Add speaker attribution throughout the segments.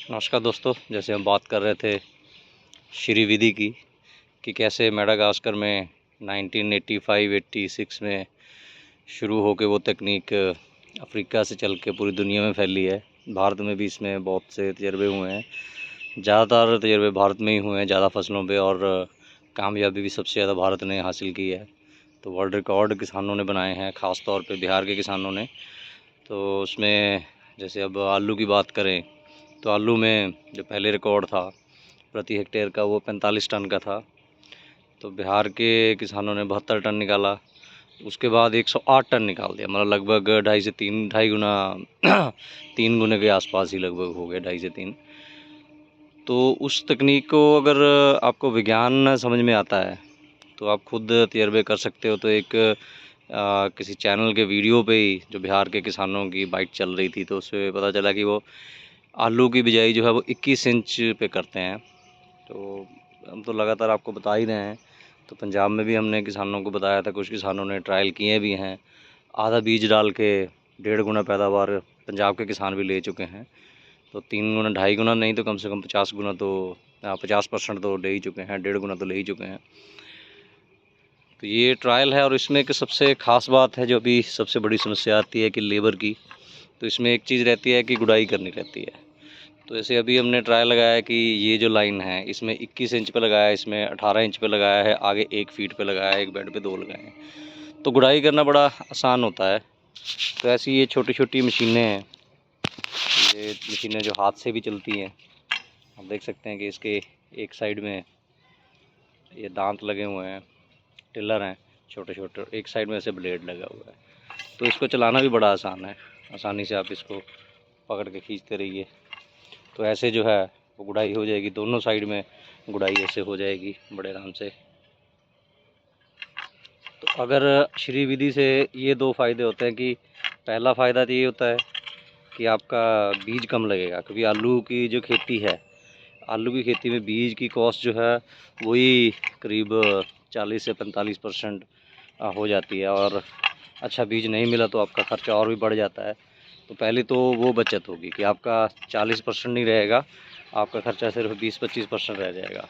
Speaker 1: नमस्कार दोस्तों, जैसे हम बात कर रहे थे श्री विधि की कि कैसे मेडागास्कर में 1985-86 में शुरू होके वो तकनीक अफ्रीका से चल के पूरी दुनिया में फैली है। भारत में भी इसमें बहुत से तजर्बे हुए हैं, ज़्यादातर तजर्बे भारत में ही हुए हैं ज़्यादा फसलों पे, और कामयाबी भी सबसे ज़्यादा भारत ने हासिल की है। तो वर्ल्ड रिकॉर्ड किसानों ने बनाए हैं, ख़ास तौर पे बिहार के किसानों ने। तो उसमें जैसे अब आलू की बात करें तो आलू में जो पहले रिकॉर्ड था प्रति हेक्टेयर का, वो 45 टन का था। तो बिहार के किसानों ने 72 टन निकाला। उसके बाद 108 टन निकाल दिया, मतलब लगभग 2.5 गुना 3 गुने के आसपास ही लगभग हो गए, 2.5 से 3। तो उस तकनीक को अगर आपको विज्ञान समझ में आता है तो आप खुद तजर्बे कर सकते हो। तो एक किसी चैनल के वीडियो पे ही जो बिहार के किसानों की बाइट चल रही थी, तो उससे पता चला कि वो आलू की बिजाई जो है वो 21 इंच पे करते हैं। तो हम तो लगातार आपको बता ही रहे हैं। तो पंजाब में भी हमने किसानों को बताया था, कुछ किसानों ने ट्रायल किए भी हैं। आधा बीज डाल के 1.5 गुना पैदावार पंजाब के किसान भी ले चुके हैं। तो 3 गुना 2.5 गुना नहीं तो कम से कम 50 गुना तो 50% तो ले ही चुके हैं, 1.5 गुना तो ले ही चुके हैं। तो ये ट्रायल है, और इसमें एक सबसे ख़ास बात है जो अभी सबसे बड़ी समस्या आती है कि लेबर की। तो इसमें एक चीज़ रहती है कि गुड़ाई करनी रहती है। तो ऐसे अभी हमने ट्रायल लगाया है कि ये जो लाइन है इसमें 21 इंच पे लगाया है, इसमें 18 इंच पे लगाया है, आगे 1 फीट पे लगाया है, एक बेड पे 2 लगाए हैं। तो गुड़ाई करना बड़ा आसान होता है। तो ऐसी ये छोटी छोटी मशीनें हैं, ये मशीनें जो हाथ से भी चलती हैं। आप देख सकते हैं कि इसके एक साइड में ये दांत लगे हुए हैं, टिलर हैं छोटे छोटे, एक साइड में ऐसे ब्लेड लगा हुआ है। तो इसको चलाना भी बड़ा आसान है, आसानी से आप इसको पकड़ के खींचते रहिए तो ऐसे जो है वो गुड़ाई हो जाएगी। दोनों साइड में गुड़ाई ऐसे हो जाएगी बड़े आराम से। तो अगर श्री विधि से ये 2 फ़ायदे होते हैं कि पहला फ़ायदा तो ये होता है कि आपका बीज कम लगेगा, क्योंकि आलू की जो खेती है, आलू की खेती में बीज की कॉस्ट जो है वही करीब 40 से 45% हो जाती है, और अच्छा बीज नहीं मिला तो आपका ख़र्चा और भी बढ़ जाता है। तो पहले तो वो बचत होगी कि आपका 40% नहीं रहेगा, आपका ख़र्चा सिर्फ 20-25% रह जाएगा।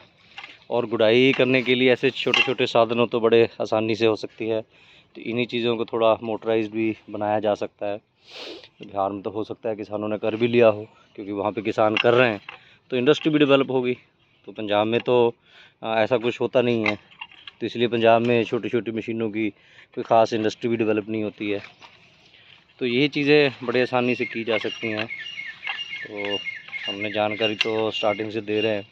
Speaker 1: और गुड़ाई करने के लिए ऐसे छोटे छोटे साधनों तो बड़े आसानी से हो सकती है। तो इन्हीं चीज़ों को थोड़ा मोटराइज भी बनाया जा सकता है। बिहार में तो हो सकता है किसानों ने कर भी लिया हो, क्योंकि वहाँ पे किसान कर रहे हैं तो इंडस्ट्री भी डेवलप होगी। तो पंजाब में तो ऐसा कुछ होता नहीं है, तो इसलिए पंजाब में छोटी छोटी मशीनों की कोई ख़ास इंडस्ट्री भी डेवलप नहीं होती है। तो ये चीज़ें बड़े आसानी से की जा सकती हैं। तो हमने जानकारी तो स्टार्टिंग से दे रहे हैं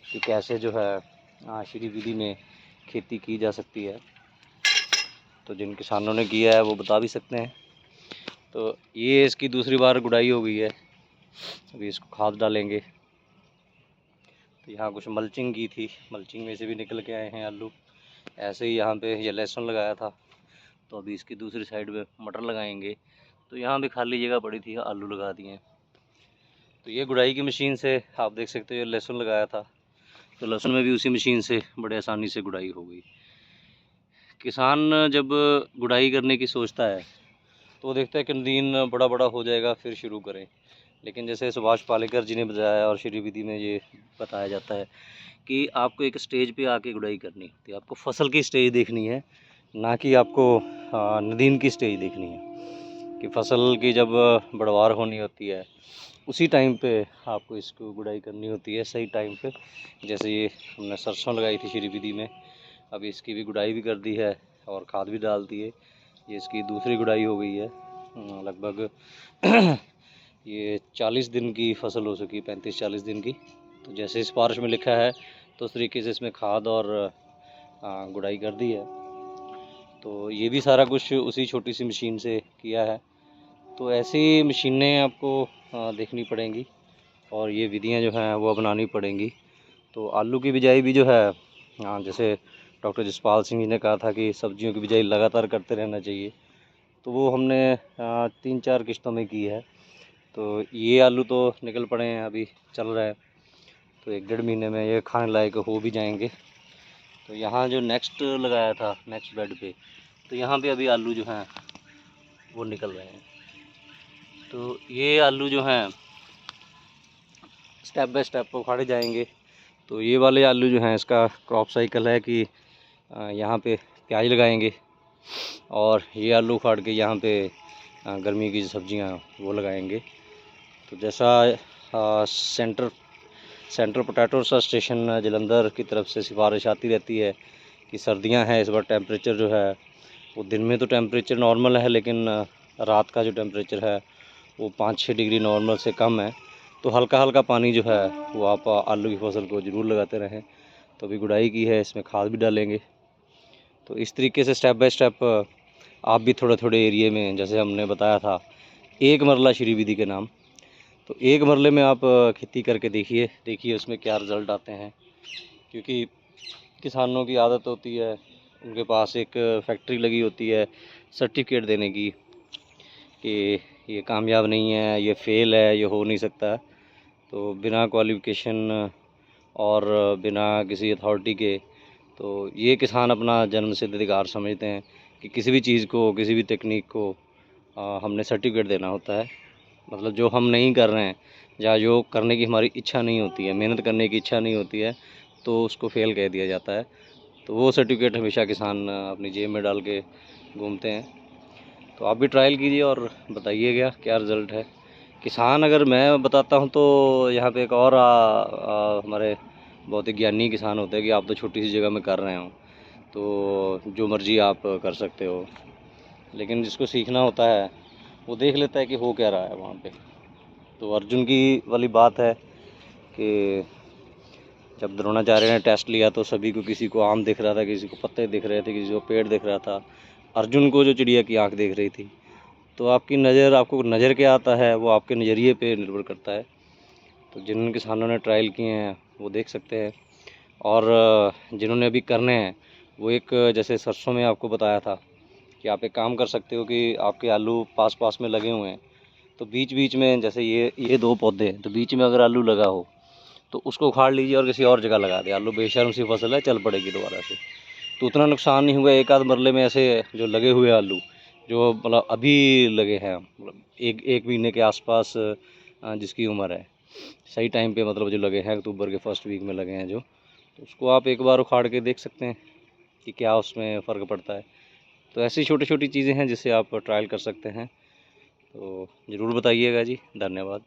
Speaker 1: कि कैसे जो है श्री विधि में खेती की जा सकती है। तो जिन किसानों ने किया है वो बता भी सकते हैं। तो ये इसकी दूसरी बार गुड़ाई हो गई है, अभी इसको खाद डालेंगे। तो यहाँ कुछ मल्चिंग की थी, मल्चिंग में से भी निकल के आए हैं आलू। ऐसे ही यहाँ पे ये लहसुन लगाया था, तो अभी इसकी दूसरी साइड पे मटर लगाएंगे। तो यहाँ भी खाली जगह पड़ी थी, आलू लगा दिए। तो ये गुड़ाई की मशीन से आप देख सकते हो, ये लहसुन लगाया था तो लहसुन में भी उसी मशीन से बड़े आसानी से गुड़ाई हो गई। किसान जब गुड़ाई करने की सोचता है तो वो देखता है कि दिन बड़ा बड़ा हो जाएगा फिर शुरू करें। लेकिन जैसे सुभाष पालेकर जी ने बताया और श्री विधि में ये बताया जाता है कि आपको एक स्टेज पे आके गुड़ाई करनी होती है। आपको फसल की स्टेज देखनी है, ना कि आपको नदीन की स्टेज देखनी है। कि फसल की जब बढ़वार होनी होती है उसी टाइम पे आपको इसको गुड़ाई करनी होती है, सही टाइम पे। जैसे ये हमने सरसों लगाई थी श्री विधि में, अभी इसकी भी गुड़ाई भी कर दी है और खाद भी डाल दी है। ये इसकी दूसरी गुड़ाई हो गई है लगभग ये 40 दिन की फसल हो चुकी, 35-40 दिन की। तो जैसे इस बारिश में लिखा है तो उस तरीके से इसमें खाद और गुड़ाई कर दी है। तो ये भी सारा कुछ उसी छोटी सी मशीन से किया है। तो ऐसी मशीनें आपको देखनी पड़ेंगी और ये विधियां जो हैं वो अपनानी पड़ेंगी। तो आलू की बिजाई भी जो है, जैसे डॉक्टर जसपाल सिंह जी ने कहा था कि सब्जियों की बिजाई लगातार करते रहना चाहिए, तो वो हमने 3-4 किश्तों में की है। तो ये आलू तो निकल पड़े हैं, अभी चल रहा है, तो 1-1.5 महीने में ये खाने लायक हो भी जाएंगे। तो यहाँ जो नेक्स्ट लगाया था नेक्स्ट बेड पे, तो यहाँ पे अभी आलू जो हैं वो निकल रहे हैं। तो ये आलू जो हैं स्टेप बाय स्टेप उखाड़े जाएंगे। तो ये वाले आलू जो हैं इसका क्रॉप साइकिल है कि यहाँ पे प्याज लगाएंगे और ये आलू उखाड़ के यहाँ पे गर्मी की सब्जियाँ वो लगाएंगे। तो जैसा central potato research station Jalandhar की तरफ से सिफारिश आती रहती है कि सर्दियाँ हैं, इस बार टेम्परेचर जो है वो दिन में तो टेम्परेचर नॉर्मल है, लेकिन रात का जो टेम्परेचर है वो 5-6 डिग्री नॉर्मल से कम है। तो हल्का हल्का पानी जो है वो आप आलू की फसल को ज़रूर लगाते रहें। तो अभी गुड़ाई की है, इसमें खाद भी डालेंगे। तो इस तरीके से स्टेप बाय स्टेप आप भी थोड़े थोड़े एरिए में, जैसे हमने बताया था एक मरला श्री विधि के नाम, तो एक मरले में आप खेती करके देखिए उसमें क्या रिज़ल्ट आते हैं। क्योंकि किसानों की आदत होती है, उनके पास एक फैक्ट्री लगी होती है सर्टिफिकेट देने की कि ये कामयाब नहीं है, ये फेल है, ये हो नहीं सकता। तो बिना क्वालिफ़िकेशन और बिना किसी अथॉरिटी के तो ये किसान अपना जन्मसिद्ध अधिकार समझते हैं कि किसी भी चीज़ को, किसी भी टेक्निक को हमने सर्टिफिकेट देना होता है। मतलब जो हम नहीं कर रहे हैं या जो करने की हमारी इच्छा नहीं होती है, मेहनत करने की इच्छा नहीं होती है, तो उसको फ़ेल कह दिया जाता है। तो वो सर्टिफिकेट हमेशा किसान अपनी जेब में डाल के घूमते हैं। तो आप भी ट्रायल कीजिए और बताइएगा क्या रिज़ल्ट है। किसान अगर मैं बताता हूँ तो यहाँ पे एक और हमारे बहुत ही ज्ञानी किसान होते हैं कि आप तो छोटी सी जगह में कर रहे हो तो जो मर्ज़ी आप कर सकते हो, लेकिन जिसको सीखना होता है वो देख लेता है कि हो क्या रहा है वहाँ पे। तो अर्जुन की वाली बात है कि जब द्रोणाचार्य ने टेस्ट लिया तो सभी को, किसी को आम दिख रहा था, किसी को पत्ते दिख रहे थे, किसी को पेड़ दिख रहा था, अर्जुन को जो चिड़िया की आँख दिख रही थी। तो आपकी नज़र, आपको नज़र क्या आता है वो आपके नज़रिए पे निर्भर करता है। तो जिन किसानों ने ट्रायल किए हैं वो देख सकते हैं, और जिन्होंने अभी करने हैं वो एक, जैसे सरसों में आपको बताया था कि आप एक काम कर सकते हो कि आपके आलू पास पास में लगे हुए हैं तो बीच बीच में, जैसे ये 2 पौधे हैं तो बीच में अगर आलू लगा हो तो उसको उखाड़ लीजिए और किसी और जगह लगा दें। आलू बेशर्म सी फसल है, चल पड़ेगी दोबारा से, तो उतना नुकसान नहीं हुआ। एक आध मरले में ऐसे जो लगे हुए आलू जो मतलब अभी लगे हैं, मतलब एक महीने के आसपास जिसकी उम्र है, सही टाइम पे मतलब जो लगे हैं अक्टूबर के फर्स्ट वीक में लगे हैं जो, तो उसको आप एक बार उखाड़ के देख सकते हैं कि क्या उसमें फ़र्क पड़ता है। तो ऐसी छोटी छोटी चीज़ें हैं जिससे आप ट्रायल कर सकते हैं। तो ज़रूर बताइएगा जी। धन्यवाद।